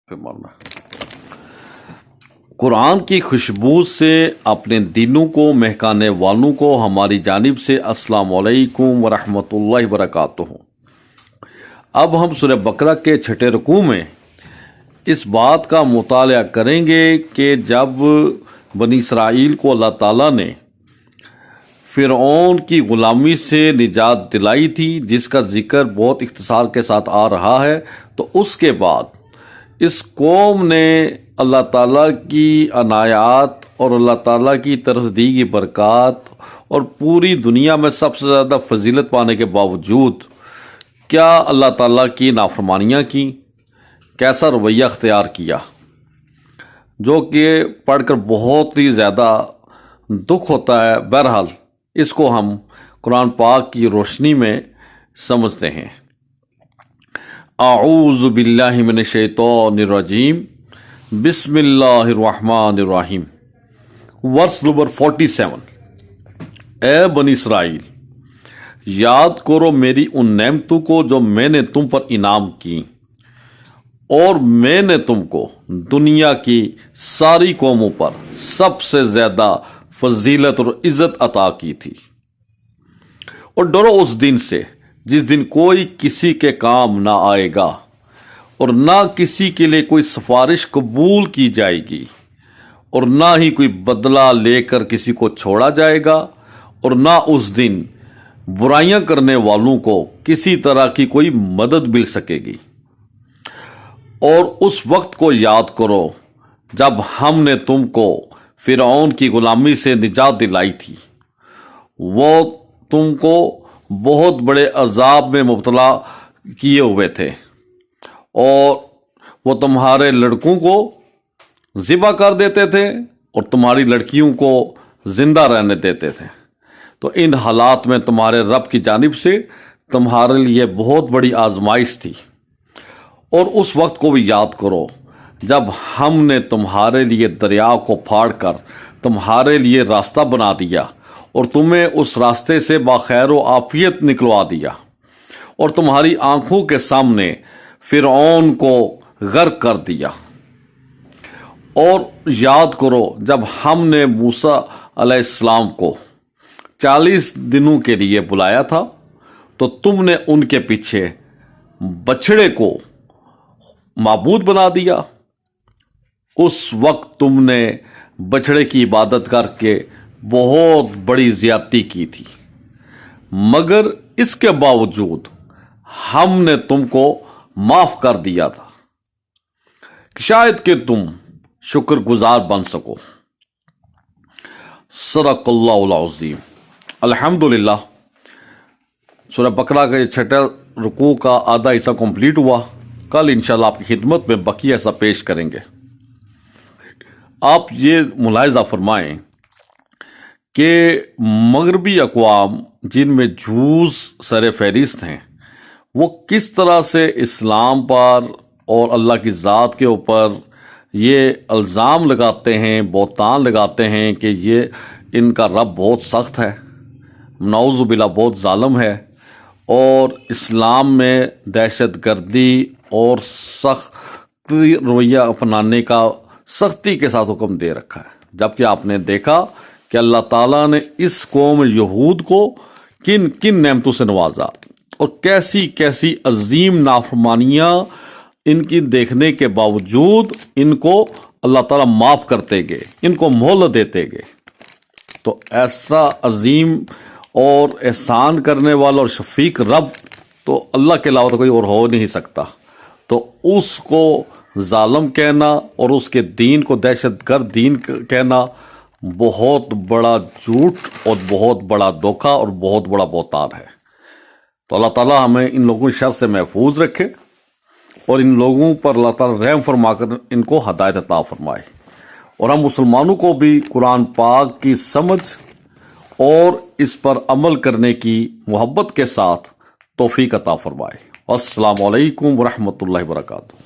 ماننا قرآن کی خوشبو سے اپنے دلوں کو مہکانے والوں کو ہماری جانب سے السلام علیکم ورحمۃ اللہ وبرکاتہ۔ اب ہم سورہ بقرہ کے 6 رکوع میں اس بات کا مطالعہ کریں گے کہ جب بنی اسرائیل کو اللہ تعالیٰ نے فرعون کی غلامی سے نجات دلائی تھی، جس کا ذکر بہت اختصار کے ساتھ آ رہا ہے، تو اس کے بعد اس قوم نے اللہ تعالیٰ کی عنایات اور اللہ تعالیٰ کی طرف سے دی گئی برکات اور پوری دنیا میں سب سے زیادہ فضیلت پانے کے باوجود کیا اللہ تعالیٰ کی نافرمانیاں کی، کیسا رویہ اختیار کیا، جو کہ پڑھ کر بہت ہی زیادہ دکھ ہوتا ہے۔ بہرحال اس کو ہم قرآن پاک کی روشنی میں سمجھتے ہیں۔ اعوذ باللہ من الشیطان الرجیم، بسم اللہ الرحمن الرحیم۔ Verse number 47۔ اے بنی اسرائیل، یاد کرو میری ان نعمتوں کو جو میں نے تم پر انعام کی، اور میں نے تم کو دنیا کی ساری قوموں پر سب سے زیادہ فضیلت اور عزت عطا کی تھی۔ اور ڈرو اس دن سے جس دن کوئی کسی کے کام نہ آئے گا اور نہ کسی کے لیے کوئی سفارش قبول کی جائے گی، اور نہ ہی کوئی بدلہ لے کر کسی کو چھوڑا جائے گا، اور نہ اس دن برائیاں کرنے والوں کو کسی طرح کی کوئی مدد مل سکے گی۔ اور اس وقت کو یاد کرو جب ہم نے تم کو فرعون کی غلامی سے نجات دلائی تھی۔ وہ تم کو بہت بڑے عذاب میں مبتلا کیے ہوئے تھے، اور وہ تمہارے لڑکوں کو ذبح کر دیتے تھے اور تمہاری لڑکیوں کو زندہ رہنے دیتے تھے۔ تو ان حالات میں تمہارے رب کی جانب سے تمہارے لیے بہت بڑی آزمائش تھی۔ اور اس وقت کو بھی یاد کرو جب ہم نے تمہارے لیے دریا کو پھاڑ کر تمہارے لیے راستہ بنا دیا اور تمہیں اس راستے سے باخیر و عافیت نکلوا دیا، اور تمہاری آنکھوں کے سامنے فرعون کو غرق کر دیا۔ اور یاد کرو جب ہم نے موسیٰ علیہ السلام کو 40 دنوں کے لیے بلایا تھا، تو تم نے ان کے پیچھے بچھڑے کو معبود بنا دیا۔ اس وقت تم نے بچھڑے کی عبادت کر کے بہت بڑی زیادتی کی تھی، مگر اس کے باوجود ہم نے تم کو معاف کر دیا تھا، شاید کہ تم شکر گزار بن سکو۔ صدق اللہ العظیم۔ الحمدللہ سورہ بقرہ کا یہ 6 رکوع کا آدھا حصہ کمپلیٹ ہوا۔ کل انشاءاللہ آپ کی خدمت میں بقیہ حصہ پیش کریں گے۔ آپ یہ ملاحظہ فرمائیں کہ مغربی اقوام جن میں جوز سر فہرست ہیں، وہ کس طرح سے اسلام پر اور اللہ کی ذات کے اوپر یہ الزام لگاتے ہیں، بہتان لگاتے ہیں کہ یہ ان کا رب بہت سخت ہے، نعوذ باللہ بہت ظالم ہے، اور اسلام میں دہشت گردی اور سخت رویہ اپنانے کا سختی کے ساتھ حکم دے رکھا ہے۔ جبکہ آپ نے دیکھا کہ اللہ تعالیٰ نے اس قوم یہود کو کن کن نعمتوں سے نوازا، اور کیسی کیسی عظیم نافرمانیاں ان کی دیکھنے کے باوجود ان کو اللہ تعالیٰ معاف کرتے گئے، ان کو مہلت دیتے گئے۔ تو ایسا عظیم اور احسان کرنے والا اور شفیق رب تو اللہ کے علاوہ تو کوئی اور ہو نہیں سکتا۔ تو اس کو ظالم کہنا اور اس کے دین کو دہشت گرد دین کہنا بہت بڑا جھوٹ اور بہت بڑا دھوکہ اور بہت بڑا بہتان ہے۔ تو اللہ تعالیٰ ہمیں ان لوگوں کی شر سے محفوظ رکھے، اور ان لوگوں پر اللہ تعالیٰ رحم فرما کر ان کو ہدایت عطا فرمائے، اور ہم مسلمانوں کو بھی قرآن پاک کی سمجھ اور اس پر عمل کرنے کی محبت کے ساتھ توفیق عطا فرمائے۔ السلام علیکم ورحمۃ اللہ وبرکاتہ۔